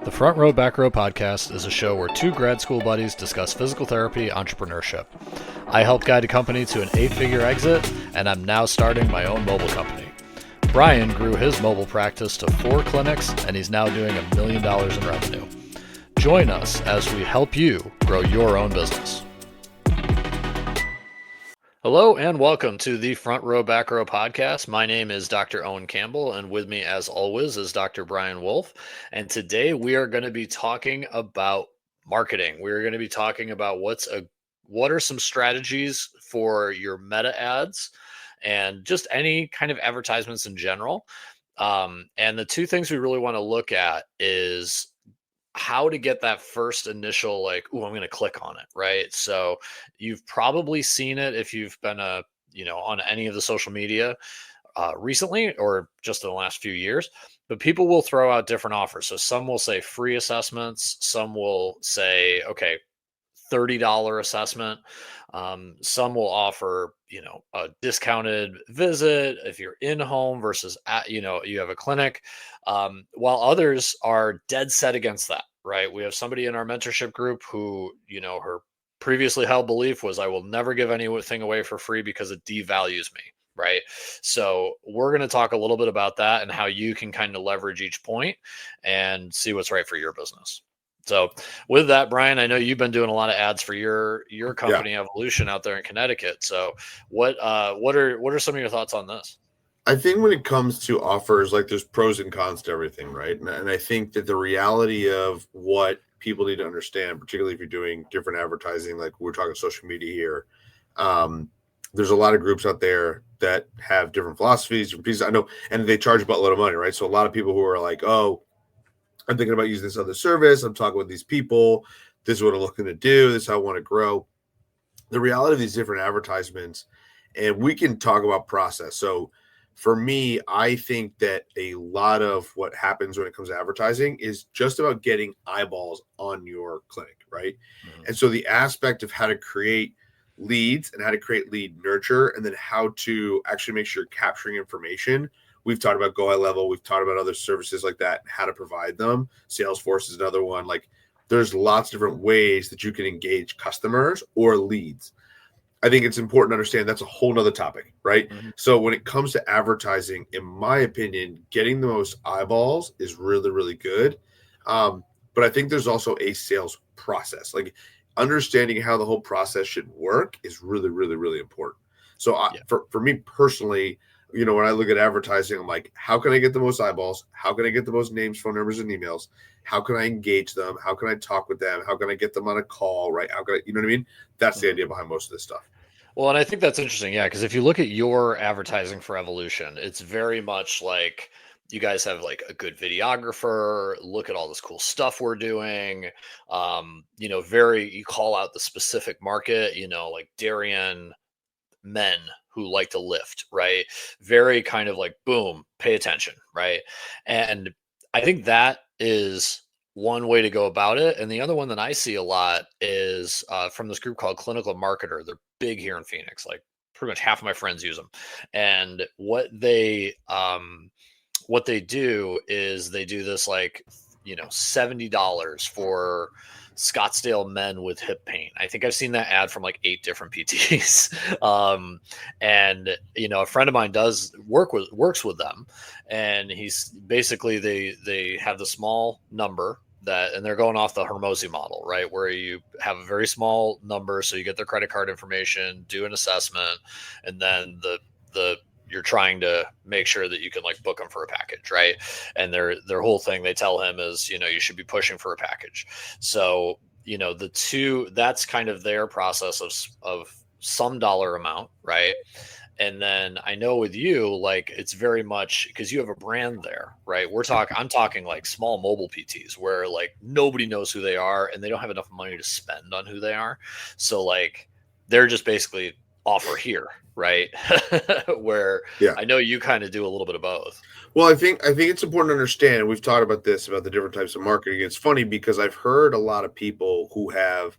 The Front Row Back Row podcast is a show where two grad school buddies discuss physical therapy entrepreneurship. I helped guide a company to an 8-figure exit, and I'm now starting my own mobile company. Brian grew his mobile practice to 4 clinics, and he's now doing $1 million in revenue. Join us as we help you grow your own business. Hello and welcome to the Front Row Back Row podcast. My name is Dr. Owen Campbell, and with me as always is Dr. Brian Wolf. And today we are going to be talking about marketing. We're going to be talking about what are some strategies for your meta ads and just any kind of advertisements in general. And the two things we really want to look at is how to get that first initial I'm going to click on it, right? So you've probably seen it if you've been on any of the social media recently or just in the last few years, but people will throw out different offers. So some will say free assessments, some will say, okay, $30 assessment. Some will offer, a discounted visit if you're in home versus you have a clinic. While others are dead set against that, right? We have somebody in our mentorship group who, her previously held belief was, I will never give anything away for free because it devalues me. Right. So we're going to talk a little bit about that and how you can kind of leverage each point and see what's right for your business. So with that, Brian, I know you've been doing a lot of ads for your company Evolution out there in Connecticut. So what are some of your thoughts on this? I think when it comes to offers, there's pros and cons to everything, right? And I think that the reality of what people need to understand, particularly if you're doing different advertising, like we're talking social media here, there's a lot of groups out there that have different philosophies, different pieces. I know, and they charge about a lot of money, right? So a lot of people who are like, oh, I'm thinking about using this other service. I'm talking with these people. This is what I'm looking to do. This is how I want to grow. The reality of these different advertisements, and we can talk about process. So for me, I think that a lot of what happens when it comes to advertising is just about getting eyeballs on your clinic, right? Mm-hmm. And so the aspect of how to create leads and how to create lead nurture, and then how to actually make sure you're capturing information. We've talked about Go High Level. We've talked about other services like that, how to provide them. Salesforce is another one. There's lots of different ways that you can engage customers or leads. I think it's important to understand that's a whole nother topic, right? Mm-hmm. So when it comes to advertising, in my opinion, getting the most eyeballs is really, really good. But I think there's also a sales process. Understanding how the whole process should work is really, really, really important. So for me personally, when I look at advertising, I'm like, how can I get the most eyeballs? How can I get the most names, phone numbers, and emails? How can I engage them? How can I talk with them? How can I get them on a call, right? How can I, you know what I mean? That's the idea behind most of this stuff. Well, and I think that's interesting. Yeah. Because if you look at your advertising for Evolution, it's very much like you guys have a good videographer, look at all this cool stuff we're doing. You call out the specific market, like Darien men who like to lift, right? Very kind of boom, pay attention, right? And I think that is one way to go about it. And the other one that I see a lot is from this group called Clinical Marketer. They're big here in Phoenix. Pretty much half of my friends use them. And what they do is they do this $70 for Scottsdale men with hip pain. I think I've seen that ad from 8 different PTs. And a friend of mine works with them, and he's basically they have the small number and they're going off the Hermosi model, right? Where you have a very small number, so you get their credit card information, do an assessment, and then you're trying to make sure that you can book them for a package, right? And their whole thing they tell him is, you should be pushing for a package. So, that's kind of their process of some dollar amount, right? And then I know with you, it's very much because you have a brand there, right? I'm talking small mobile PTs where nobody knows who they are and they don't have enough money to spend on who they are. So they're just basically offer here, right? Where I know you kind of do a little bit of both. Well, I think it's important to understand. We've talked about this, about the different types of marketing. It's funny because I've heard a lot of people who have,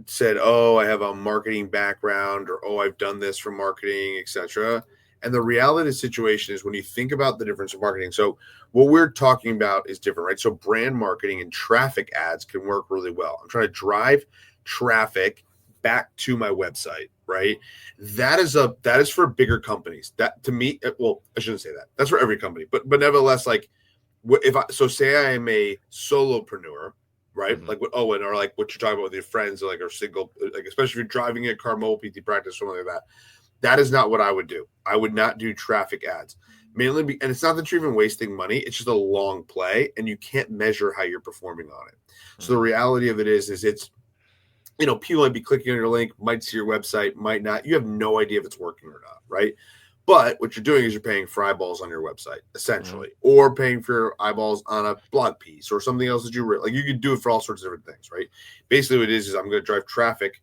said, oh, I have a marketing background, or, oh, I've done this for marketing, etc. And the reality of the situation is when you think about the difference of marketing. So what we're talking about is different, right? So brand marketing and traffic ads can work really well. I'm trying to drive traffic back to my website, right? That is for bigger companies. That to me, well, I shouldn't say that. That's for every company, but nevertheless, like if I say I am a solopreneur, right? Mm-hmm. Like what Owen or like what you're talking about with your friends, like or single, like especially if you're driving a car, mobile PT practice, something like that. That is not what I would do. I would not do traffic ads. And it's not that you're even wasting money. It's just a long play, and you can't measure how you're performing on it. So the Mm-hmm. reality of it is it's people might be clicking on your link, might see your website, might not. You have no idea if it's working or not, right? But what you're doing is you're paying for eyeballs on your website, Mm-hmm. essentially, or paying for eyeballs on a blog piece or something else that like. You could do it for all sorts of different things, right? Basically, what it is I'm going to drive traffic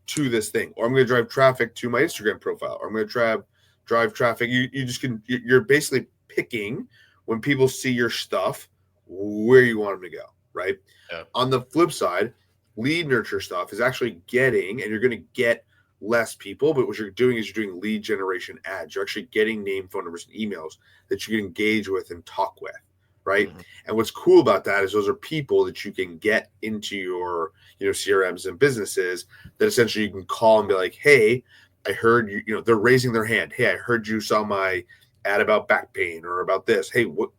to this thing, or I'm going to drive traffic to my Instagram profile, or I'm going to drive traffic. You just can. You're basically picking when people see your stuff where you want them to go, right? Yeah. On the flip side, lead nurture stuff is actually getting, and you're going to get less people, but what you're doing is you're doing lead generation ads. You're actually getting name, phone numbers, and emails that you can engage with and talk with, right? Mm-hmm. And what's cool about that is those are people that you can get into your CRMs and businesses that essentially you can call and be like, hey, I heard you, they're raising their hand. Hey, I heard you saw my ad about back pain or about this. Hey, what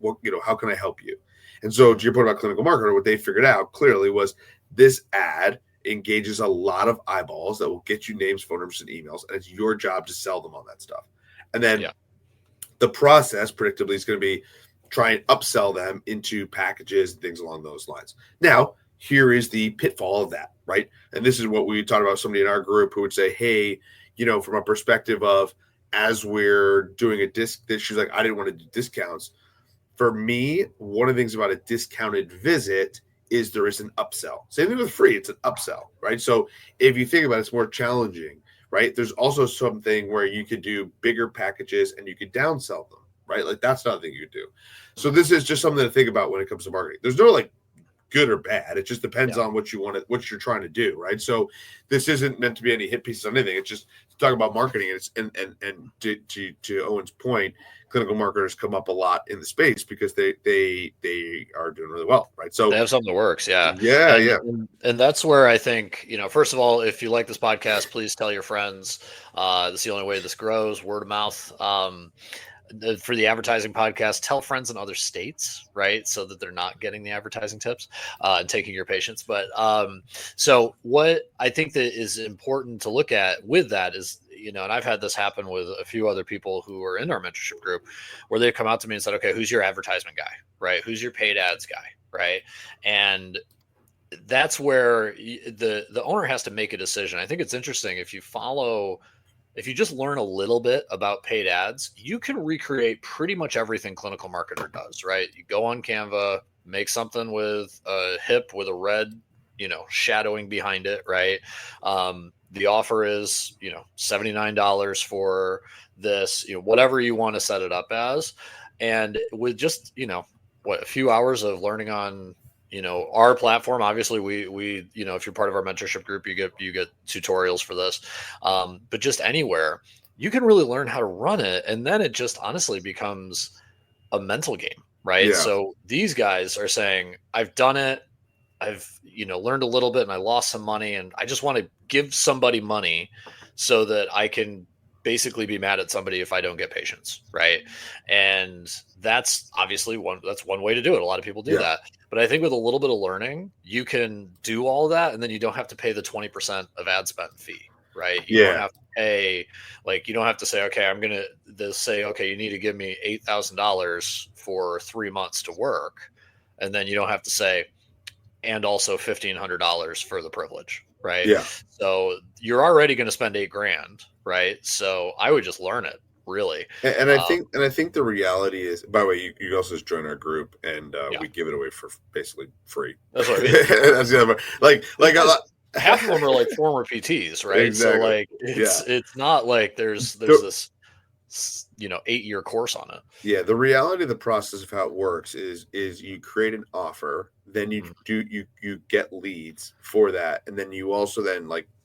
how can I help you? And so to your point about clinical marketer, what they figured out clearly was this ad engages a lot of eyeballs that will get you names, phone numbers, and emails, and it's your job to sell them on that stuff. And then the process, predictably, is going to be try and upsell them into packages and things along those lines. Now, here is the pitfall of that, right? And this is what we talked about somebody in our group who would say, hey, from a perspective of as we're doing a she's like, I didn't want to do discounts. For me, one of the things about a discounted visit is there is an upsell. Same thing with free, it's an upsell, right? So if you think about it, it's more challenging, right? There's also something where you could do bigger packages and you could downsell them, right? Like that's not a thing you could do. So this is just something to think about when it comes to marketing. There's no like good or bad. It just depends on what what you're trying to do, right? So this isn't meant to be any hit pieces on anything. It's just to talk about marketing. And to Owen's point, clinical marketers come up a lot in the space because they are doing really well, right? So they have something that works. Yeah. yeah. And that's where I think, first of all, if you like this podcast, please tell your friends. This is the only way this grows, word of mouth. For the advertising podcast, tell friends in other states, right? So that they're not getting the advertising tips and taking your patients. But so what I think that is important to look at with that is, and I've had this happen with a few other people who are in our mentorship group where they've come out to me and said, okay, who's your advertisement guy, right? Who's your paid ads guy, right? And that's where the owner has to make a decision. I think it's interesting if you just learn a little bit about paid ads, you can recreate pretty much everything clinical marketer does, right? You go on Canva, make something with a hip with a red, shadowing behind it, right? The offer is, $79 for this, whatever you want to set it up as. And with just, a few hours of learning on our platform, obviously we if you're part of our mentorship group, you get tutorials for this, but just anywhere you can really learn how to run it, and then it just honestly becomes a mental game, right? Yeah. So these guys are saying, I've done it, I've learned a little bit and I lost some money, and I just want to give somebody money so that I can basically be mad at somebody if I don't get patients, right? And that's obviously that's one way to do it. A lot of people do that. But I think with a little bit of learning, you can do all of that, and then you don't have to pay the 20% of ad spend fee, right? You don't have to pay, you don't have to say, okay, I'm going to say, okay, you need to give me $8,000 for 3 months to work. And then you don't have to say, and also $1,500 for the privilege, right? Yeah. So you're already going to spend $8,000, right? So I would just learn it, really. And I think the reality is, by the way, you also just join our group, and we give it away for basically free. That's what I mean. That's the other part. Half of them are like former PTs, right? Exactly. So it's not like there's this 8-year course on it. Yeah, the reality of the process of how it works is you create an offer, then you get leads for that, and then you also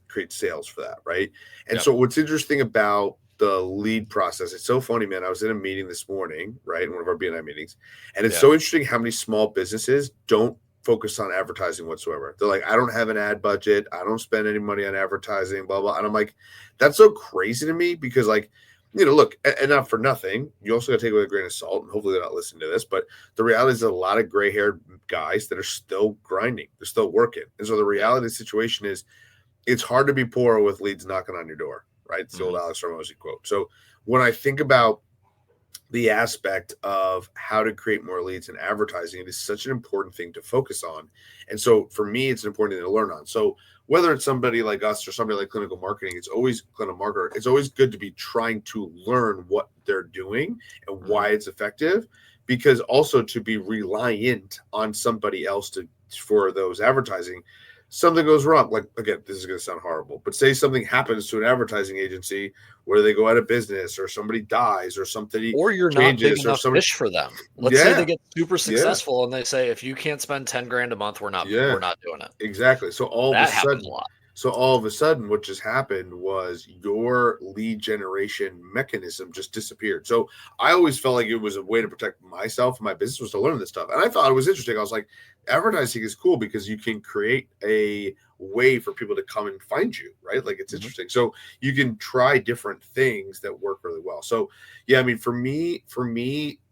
create sales for that, right? And so what's interesting about the lead process. It's so funny, man. I was in a meeting this morning, right, in one of our BNI meetings, and it's Yeah. so interesting how many small businesses don't focus on advertising whatsoever. They're like, I don't have an ad budget. I don't spend any money on advertising, blah, blah. And I'm like, that's so crazy to me because, like, look, and not for nothing, you also got to take it with a grain of salt, and hopefully they're not listening to this. But the reality is a lot of gray haired guys that are still grinding, they're still working. And so the reality of the situation is it's hard to be poor with leads knocking on your door, right? It's the old Alex Hormozy quote. So when I think about the aspect of how to create more leads in advertising, it is such an important thing to focus on. And so for me, it's an important thing to learn on. So whether it's somebody like us or somebody like clinical marketing, it's always good to be trying to learn what they're doing and why it's effective, because also to be reliant on somebody else for those advertising. Something goes wrong. Like, again, this is going to sound horrible, but say something happens to an advertising agency where they go out of business or somebody dies or something, or you're not big enough fish for them. Let's say they get super successful and they say, if you can't spend 10 grand a month, we're not doing it. Exactly. So that happens a lot. So all of a sudden, what just happened was your lead generation mechanism just disappeared. So I always felt like it was a way to protect myself and my business was to learn this stuff. And I thought it was interesting. I was like, advertising is cool because you can create a way for people to come and find you, right? Like it's interesting. So you can try different things that work really well. So yeah, I mean, for me,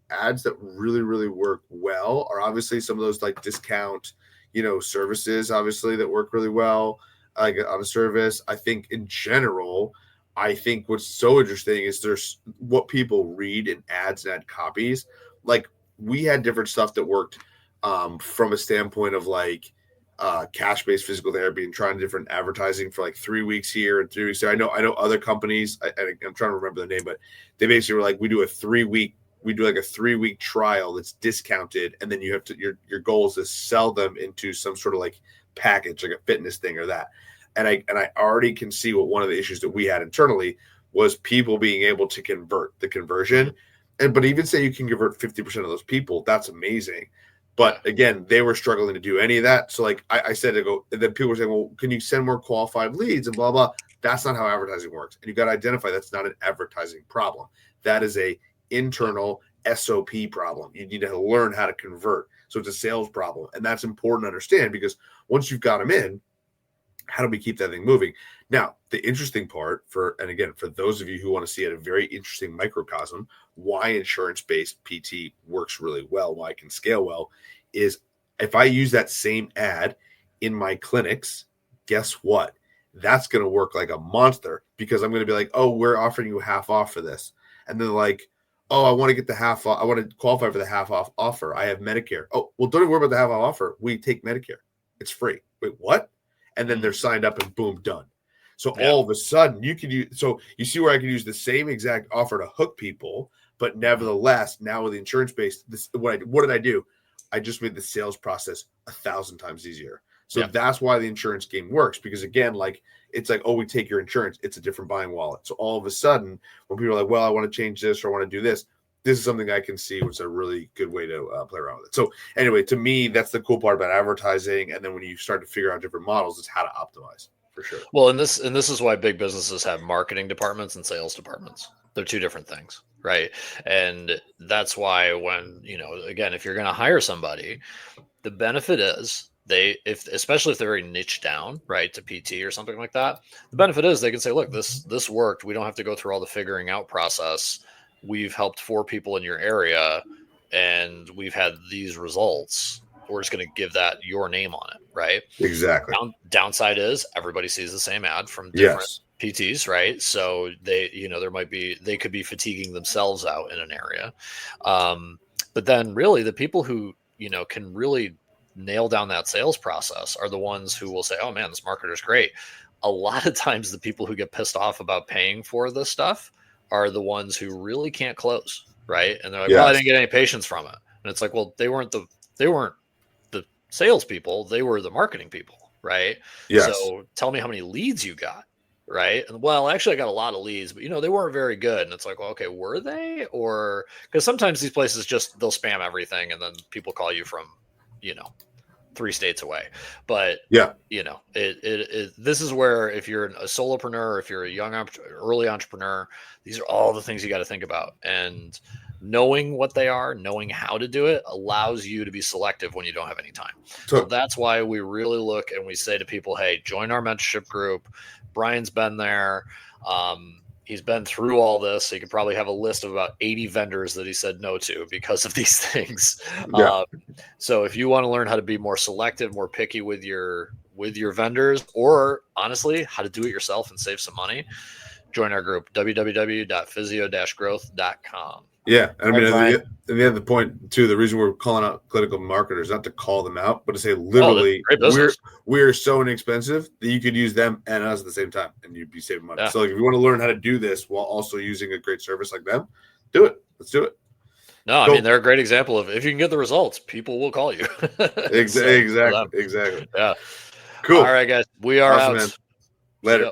ads that really, really work well are obviously some of those like discount, services, obviously, that work really well. Like on a service. I think in general, what's so interesting is there's what people read in ads and ad copies. Like we had different stuff that worked from a standpoint of like cash-based physical therapy and trying different advertising for like 3 weeks here and 3 weeks there. I know other companies, I'm trying to remember the name, but they basically were like, we do like a 3-week trial that's discounted, and then you have to your goal is to sell them into some sort of like package, like a fitness thing or that. And I already can see what one of the issues that we had internally was people being able to convert the conversion. But even say you can convert 50% of those people, that's amazing. But again, they were struggling to do any of that. So like I said, and then people were saying, well, can you send more qualified leads and blah, blah. That's not how advertising works. And you got to identify that's not an advertising problem. That is a internal SOP problem. You need to learn how to convert. So it's a sales problem. And that's important to understand because once you've got them in, how do we keep that thing moving? Now, the interesting part for those of you who want to see it, a very interesting microcosm, why insurance-based PT works really well, why it can scale well, is if I use that same ad in my clinics, guess what? That's going to work like a monster because I'm going to be like, oh, we're offering you half off for this. And then like, oh, I want to get the half off. I want to qualify for the half off offer. I have Medicare. Oh, well, don't worry about the half off offer. We take Medicare. It's free. Wait, what? And then they're signed up and boom, done. So all of a sudden you can use, so you see where I can use the same exact offer to hook people, but nevertheless, now with the insurance based, what did I do? I just made the sales process 1,000 times easier. So that's why the insurance game works, because again, like it's like, oh, we take your insurance. It's a different buying wallet. So all of a sudden when people are like, well, I want to change this or I want to do this, this is something I can see was a really good way to play around with it. So anyway, to me, that's the cool part about advertising. And then when you start to figure out different models, it's how to optimize for sure. Well, and this is why big businesses have marketing departments and sales departments. They're two different things, right? And that's why when, again, if you're going to hire somebody, the benefit is especially if they're very niche down, right, to PT or something like that, the benefit is they can say, look, this worked. We don't have to go through all the figuring out process. We've helped 4 people in your area and we've had these results. We're just going to give that your name on it, right? Exactly. Downside is everybody sees the same ad from different PTs, right? So they could be fatiguing themselves out in an area. But then really the people who, can really nail down that sales process are the ones who will say, oh man, this marketer's great. A lot of times the people who get pissed off about paying for this stuff are the ones who really can't close, right? And they're like, well, I didn't get any patients from it. And it's like, well, they weren't the salespeople, they were the marketing people, right? Yes. So tell me how many leads you got, right? And well, actually I got a lot of leads, but they weren't very good. And it's like, well, okay, were they? Or because sometimes these places they'll spam everything and then people call you from, 3 states away. But Yeah. this is where, if you're a solopreneur, if you're a young early entrepreneur, these are all the things you got to think about. And knowing what they are, knowing how to do it, allows you to be selective when you don't have any time. So that's why we really look and we say to people, hey, join our mentorship group. Brian's been there. He's been through all this. So you could probably have a list of about 80 vendors that he said no to because of these things. Yeah. So if you want to learn how to be more selective, more picky with your vendors, or honestly, how to do it yourself and save some money, join our group, www.physio-growth.com. Yeah. I mean, and the other point too, the reason we're calling out clinical marketers, not to call them out, but to say literally, we're so inexpensive that you could use them and us at the same time and you'd be saving money. Yeah. So like, if you want to learn how to do this while also using a great service like them, do it. Let's do it. No, I mean, they're a great example of, if you can get the results, people will call you. Exactly. Yeah. Cool. All right, guys. We are out. Man. Later.